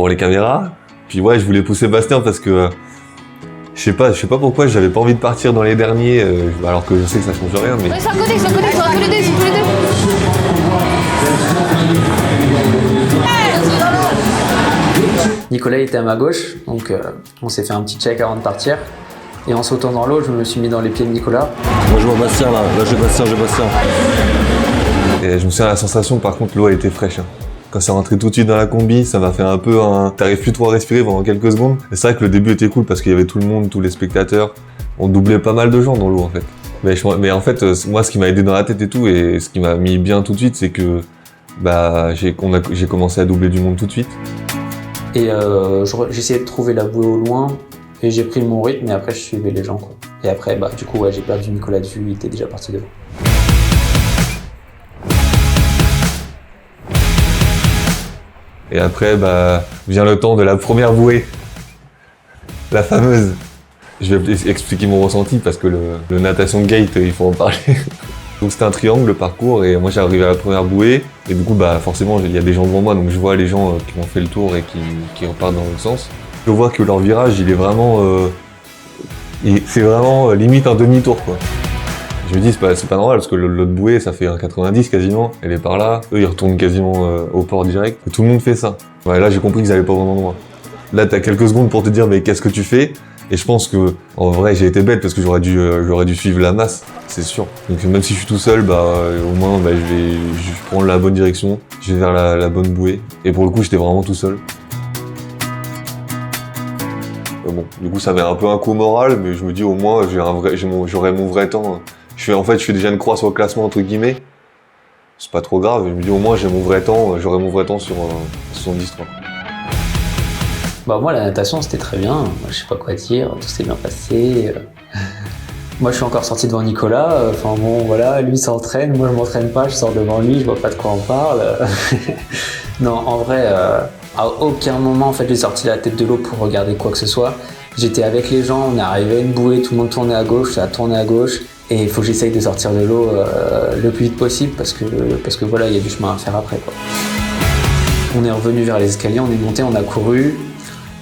les caméras. Puis ouais, je voulais pousser Bastien parce que Je sais pas pourquoi j'avais pas envie de partir dans les derniers, alors que je sais que ça change rien, mais... Ouais, ils sont à côté, ils sont tous les deux, ils sont tous les deux. Nicolas était à ma gauche, donc on s'est fait un petit check avant de partir. Et en sautant dans l'eau, je me suis mis dans les pieds de Nicolas. Moi je vois Bastien là, j'ai Bastien. Et je me souviens la sensation, par contre, l'eau elle était fraîche. Hein. Quand c'est rentré tout de suite dans la combi, ça m'a fait un peu un... T'arrives plus trop à respirer pendant quelques secondes. Et c'est vrai que le début était cool parce qu'il y avait tout le monde, tous les spectateurs. On doublait pas mal de gens dans l'eau en fait. Mais en fait, moi ce qui m'a aidé dans la tête et tout, et ce qui m'a mis bien tout de suite, c'est que j'ai commencé à doubler du monde tout de suite. Et j'essayais de trouver la bouée au loin, et j'ai pris mon rythme, et après je suivais les gens, quoi. Et après, du coup, j'ai perdu Nicolas de vue, il était déjà parti devant. Et après, vient le temps de la première bouée. La fameuse. Je vais expliquer mon ressenti parce que le natation gate, il faut en parler. Donc c'était un triangle le parcours et moi j'ai arrivé à la première bouée et du coup forcément il y a des gens devant moi donc je vois les gens qui ont fait le tour et qui repartent dans l'autre sens. Je vois que leur virage il est vraiment... c'est vraiment limite un demi-tour quoi. Je me dis c'est pas normal parce que l'autre bouée ça fait un 90 quasiment, elle est par là, eux ils retournent quasiment au port direct, et tout le monde fait ça. Ouais, là j'ai compris qu'ils allaient pas au bon endroit. Là t'as quelques secondes pour te dire mais qu'est-ce que tu fais? Et je pense que en vrai j'ai été bête parce que j'aurais dû suivre la masse, c'est sûr. Donc même si je suis tout seul, au moins je vais prendre la bonne direction, je vais vers la bonne bouée. Et pour le coup j'étais vraiment tout seul. Bon, du coup ça avait un peu un coup moral, mais je me dis au moins j'aurai mon vrai temps. Je fais déjà une croix sur le classement entre guillemets. C'est pas trop grave, je me dis au moins j'ai mon vrai temps, j'aurai mon vrai temps sur 73. Moi la natation c'était très bien, moi, je sais pas quoi dire, tout s'est bien passé. Moi je suis encore sorti devant Nicolas, lui s'entraîne, moi je m'entraîne pas, je sors devant lui, je vois pas de quoi on parle. Non en vrai, à aucun moment en fait j'ai sorti la tête de l'eau pour regarder quoi que ce soit. J'étais avec les gens, on est arrivé à une bouée, tout le monde tournait à gauche, ça a tourné à gauche. Et il faut que j'essaye de sortir de l'eau le plus vite possible parce que voilà, il y a du chemin à faire après quoi. On est revenu vers les escaliers, on est monté, on a couru.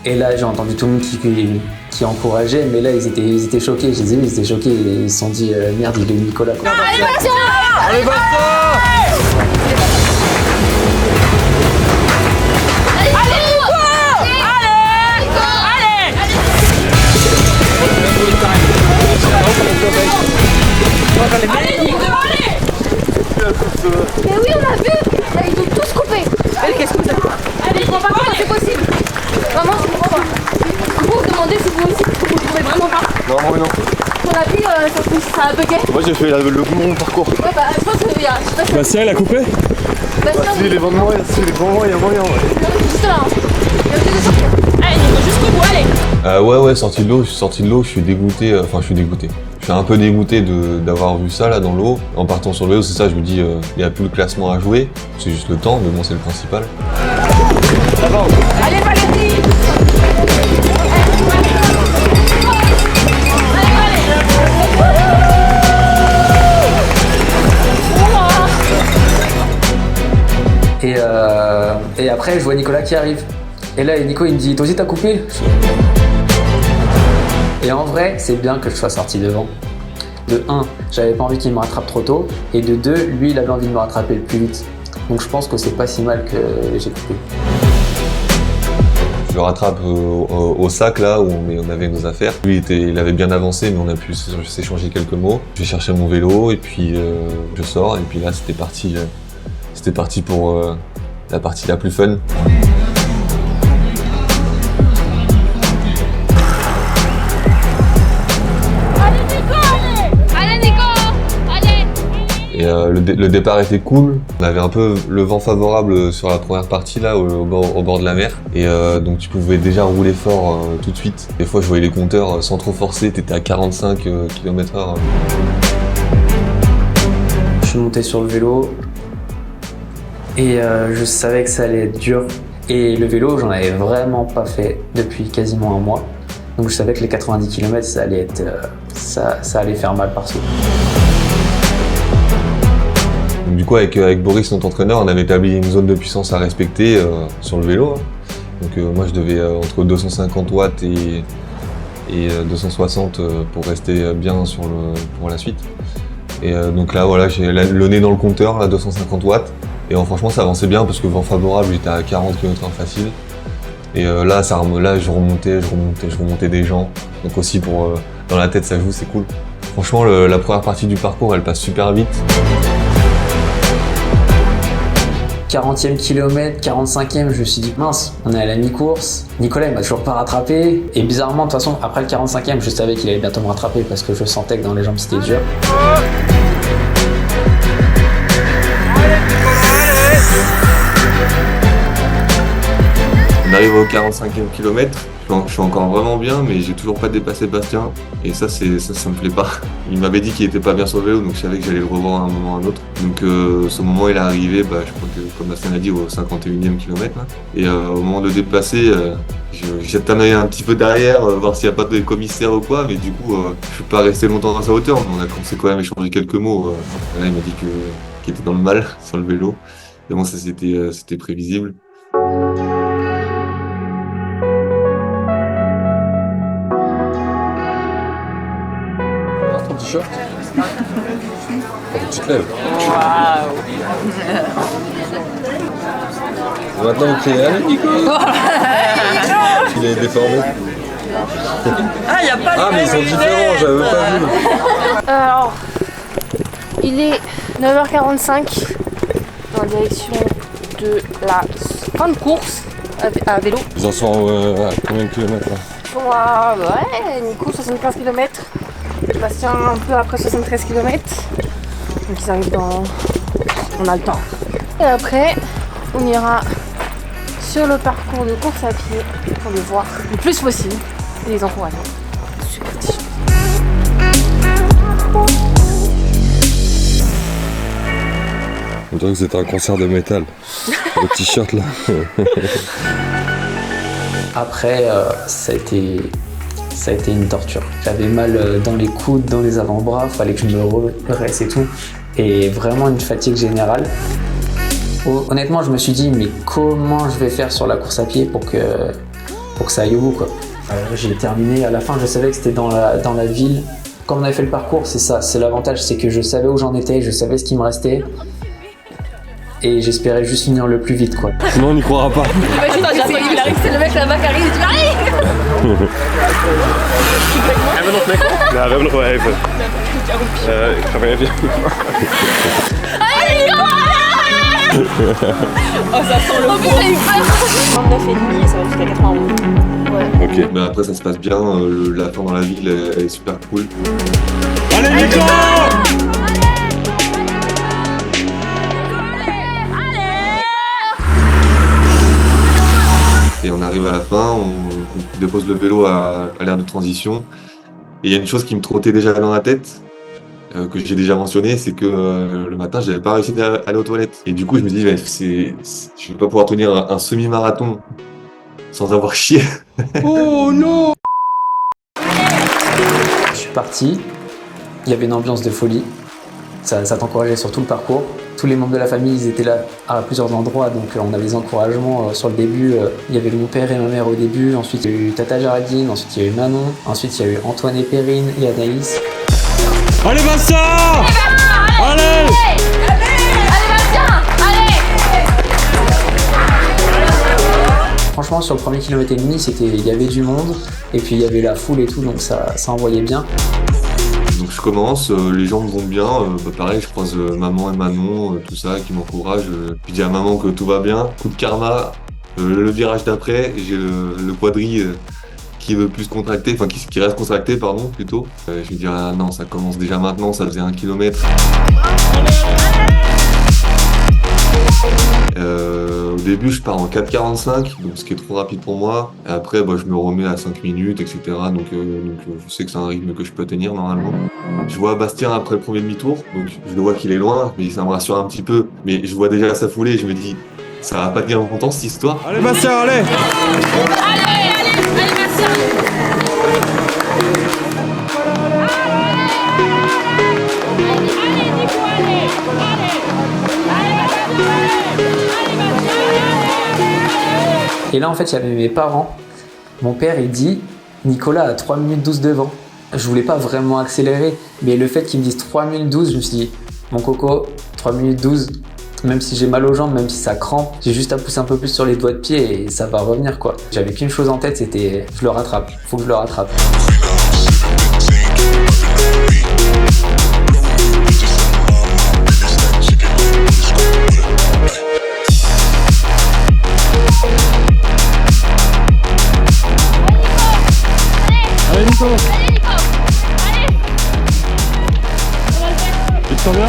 Et là, j'ai entendu tout le monde qui encourageait, mais là, ils étaient choqués. Je les ai vus, ils étaient choqués. Et ils se sont dit, merde, il est Nicolas. Quoi. Allez, Bastien! Allez, Bastien! Allez, Nico, allez! Mais oui, on a vu! Là, ils ont tous coupé! Allez, qu'est-ce que c'est? Allez, je comprends pas comment c'est possible! Vraiment, je comprends pas. Vous vous demandez si vous aussi, vous ne trouvez vraiment pas? Non, moi non. On a vu, ça a bugué? Moi j'ai fait le bon parcours. Ouais, je pense qu'il y a... Bastien, il a coupé? Bastien, il est devant moi, il y a moyen. Juste là. Allez, Nico, jusqu'au bout, allez! Ouais, sorti de l'eau, je suis dégoûté, Je suis un peu dégoûté d'avoir vu ça là dans l'eau. En partant sur le vélo, c'est ça, je me dis, il n'y a plus le classement à jouer, c'est juste le temps, mais bon, c'est le principal. Allez, Valérie! Et après, je vois Nicolas qui arrive. Et là, Nico, il me dit, toi aussi t'as coupé? Et en vrai, c'est bien que je sois sorti devant. De 1, j'avais pas envie qu'il me rattrape trop tôt. Et de 2, lui, il avait envie de me rattraper le plus vite. Donc je pense que c'est pas si mal que j'ai coupé. Je le rattrape au sac là où on avait nos affaires. Lui il avait bien avancé mais on a pu s'échanger quelques mots. Je vais chercher mon vélo et puis je sors et puis là c'était parti pour la partie la plus fun. Et le départ était cool, on avait un peu le vent favorable sur la première partie là au bord de la mer et donc tu pouvais déjà rouler fort tout de suite. Des fois je voyais les compteurs sans trop forcer, t'étais à 45 km/h. Je suis monté sur le vélo et je savais que ça allait être dur. Et le vélo, j'en avais vraiment pas fait depuis quasiment un mois. Donc je savais que les 90 km ça allait être, ça allait faire mal partout. Du coup, avec Boris, notre entraîneur, on avait établi une zone de puissance à respecter sur le vélo. Hein. Donc moi, je devais entre 250 watts et 260 pour rester bien pour la suite. Et donc là, voilà, j'ai le nez dans le compteur, là, 250 watts. Et franchement, ça avançait bien parce que vent favorable, j'étais à 40 km/h facile. Et là, je remontais des gens. Donc aussi, dans la tête, ça joue, c'est cool. Franchement, la première partie du parcours, elle passe super vite. 40e kilomètre, 45e, je me suis dit mince, on est à la mi-course. Nicolas il m'a toujours pas rattrapé. Et bizarrement, de toute façon, après le 45e, je savais qu'il allait bientôt me rattraper parce que je sentais que dans les jambes c'était dur. On arrive au 45e kilomètre, je suis encore vraiment bien, mais j'ai toujours pas dépassé Bastien. Et ça me plaît pas. Il m'avait dit qu'il était pas bien sur le vélo, donc je savais que j'allais le revoir à un moment ou à un autre. Donc ce moment il est arrivé, je crois que comme Bastien l'a dit, au 51e kilomètre. Et au moment de dépasser, jette un œil un petit peu derrière, voir s'il n'y a pas de commissaire ou quoi, mais du coup je suis pas resté longtemps dans sa hauteur. On a commencé quand même à échanger quelques mots. Là il m'a dit qu'il était dans le mal sur le vélo. Mais bon, ça c'était prévisible. Ton t-shirt. Tu te lèves. Waouh. Maintenant vous criez allez Nico. Il est déformé. Ah, il n'y a pas de mais ils sont différents, j'avais pas vu. Alors, il est 9h45 dans la direction de la fin de course à vélo. Ils en sont à combien de kilomètres là? Ouais, Nico 75 km, Bastien un peu après 73 km. Donc ils arrivent on a le temps. Et après, on ira sur le parcours de course à pied pour les voir le plus possible et les encourager. Super t-shirt. On dirait que c'était un concert de métal. Le t-shirt là. Après, ça a été une torture. J'avais mal dans les coudes, dans les avant-bras, fallait que je me redresse et tout. Et vraiment une fatigue générale. Honnêtement, je me suis dit, mais comment je vais faire sur la course à pied pour que ça aille au bout, quoi. J'ai terminé, à la fin, je savais que c'était dans la ville. Comme on avait fait le parcours, c'est ça, c'est l'avantage, c'est que je savais où j'en étais, je savais ce qui me restait. Et j'espérais juste finir le plus vite, quoi. Sinon, on n'y croira pas. Imagine, il arrive, c'est le mec là-bas qui arrive, il dit Marie. Hebben we nog lekker? Ja, we hebben nog wel even. Ik ga weer even. Allez, Nico, allez. Oh, ça sent le En plus, j'ai eu peur. 39,5 et ça va jusqu'à 91. Ouais. Ok. Mais après ça se passe bien, la fin dans la ville elle est super cool. Allez Nico! Et on arrive à la fin, on dépose le vélo à l'aire de transition. Et il y a une chose qui me trottait déjà dans la tête, que j'ai déjà mentionné, c'est que le matin, j'avais pas réussi à aller aux toilettes. Et du coup, je me dis, je vais pas pouvoir tenir un semi-marathon sans avoir chié. Oh non! Je suis parti, il y avait une ambiance de folie. Ça t'encourageait sur tout le parcours. Tous les membres de la famille, ils étaient là à plusieurs endroits, donc on avait des encouragements sur le début. Il y avait mon père et ma mère au début, ensuite il y a eu Tata Géraldine, ensuite il y a eu Manon, ensuite il y a eu Antoine et Perrine et Anaïs. Allez Bastien! Allez! Allez, Bastien, allez. Franchement, sur le premier kilomètre et demi, il y avait du monde, et puis il y avait la foule et tout, donc ça envoyait bien. Donc je commence, les gens vont bien, pareil, je croise maman et Manon, tout ça, qui m'encouragent. Je dis à maman que tout va bien, coup de karma. Le virage d'après, j'ai le quadri qui veut plus contracter, enfin qui reste contracté, pardon, plutôt. Je lui dis, ah non, ça commence déjà maintenant, ça faisait 1 kilomètre. Au début, je pars en 4,45, donc ce qui est trop rapide pour moi. Et après, je me remets à 5 minutes, etc. Donc je sais que c'est un rythme que je peux tenir normalement. Je vois Bastien après le premier demi-tour, donc je le vois qu'il est loin, mais ça me rassure un petit peu. Mais je vois déjà sa foulée et je me dis, ça va pas tenir longtemps cette histoire. Allez Bastien, allez! Allez, Bastien. Et là, en fait, il y avait mes parents. Mon père, il dit, Nicolas a 3 minutes 12 devant. Je voulais pas vraiment accélérer, mais le fait qu'il me dise 3 minutes 12, je me suis dit, mon coco, 3 minutes 12, même si j'ai mal aux jambes, même si ça crampe, j'ai juste à pousser un peu plus sur les doigts de pied et ça va revenir quoi. J'avais qu'une chose en tête, c'était je le rattrape, faut que je le rattrape. Allez Nico! Tu te sens bien?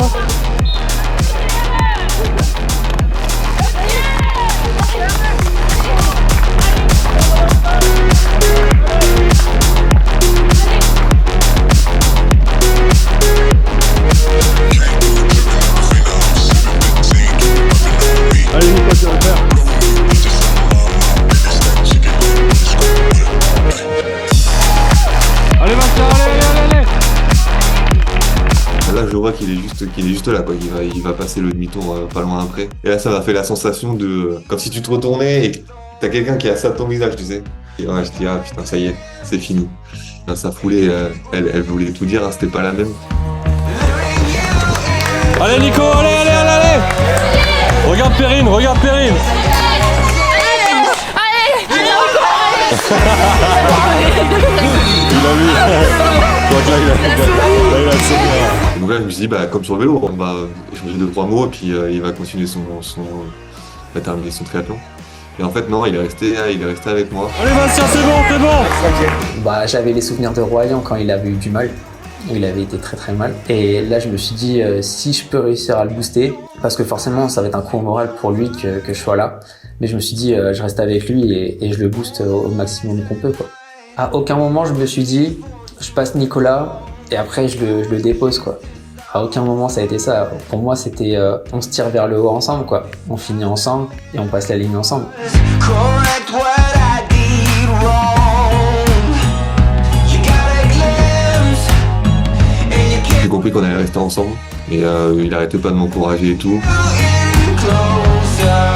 Allez Nico, tu vas le faire. Allez Vincent, allez. Là, je vois qu'il est juste là, quoi. Il va passer le demi-tour pas loin après. Et là, ça m'a fait la sensation de comme si tu te retournais et que t'as quelqu'un qui a ça de ton visage, tu sais. Et ouais, je dis ah putain, ça y est, c'est fini. Dans sa foulée, elle voulait tout dire, hein, c'était pas la même. Allez Nico, allez. Regarde Perrine. Allez, Il a vu. Je crois que là, il a le souvenir. Donc là, je me suis dit, bah, comme sur le vélo, on va échanger 2-3 mots et puis il va continuer va terminer son triathlon. Et en fait, non, il est resté avec moi. Allez Bastien, c'est bon. Bah, j'avais les souvenirs de Royan quand il avait eu du mal. Il avait été très très mal. Et là, je me suis dit, si je peux réussir à le booster, parce que forcément, ça va être un coup au moral pour lui que je sois là. Mais je me suis dit, je reste avec lui et je le booste au maximum qu'on peut, quoi. À aucun moment, je me suis dit, je passe Nicolas et après, je le dépose, quoi. À aucun moment, ça a été ça. Pour moi, c'était, on se tire vers le haut ensemble, quoi. On finit ensemble et on passe la ligne ensemble. Correct what I did wrong. You got a glimpse and you J'ai compris qu'on allait rester ensemble et il arrêtait pas de m'encourager et tout. getting closer.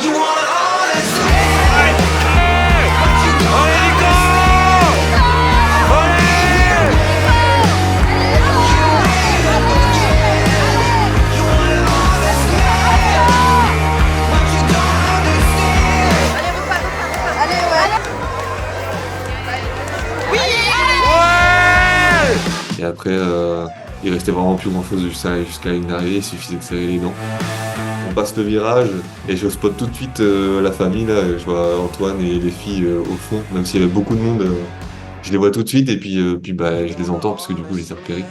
You wanna Et après, il restait vraiment plus grand chose jusqu'à la ligne d'arrivée, il suffisait de serrer les dents. On passe le virage et je spot tout de suite la famille, là. Je vois Antoine et les filles au fond, même s'il y avait beaucoup de monde, je les vois tout de suite et puis bah, je les entends parce que du coup je les ai repérés.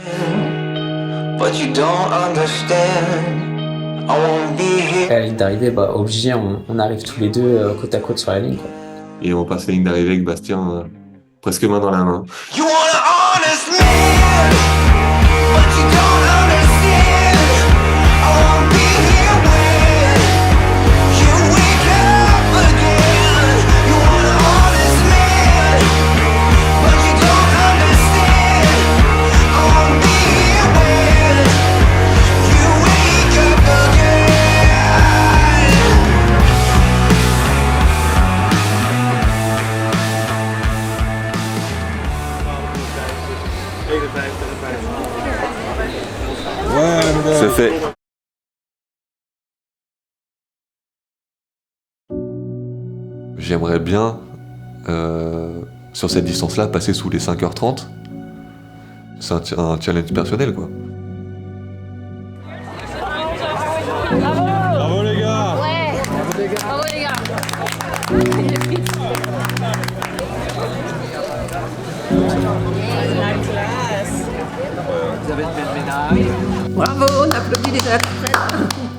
but you don't understand. I won't be here. À la ligne d'arrivée, bah, obligé, on arrive tous les deux côte à côte sur la ligne, quoi. Et on passe la ligne d'arrivée avec Bastien presque main dans la main. You want an honest man, but you don't understand. I won't be here when you wake up again. You want an honest man, but you don't understand. I won't be here when you wake up again. C'est fait. J'aimerais bien, sur cette distance-là, passer sous les 5h30. C'est un challenge personnel, quoi. Bravo les gars. Ouais. Bravo les gars. Bravo, on applaudit les athlètes.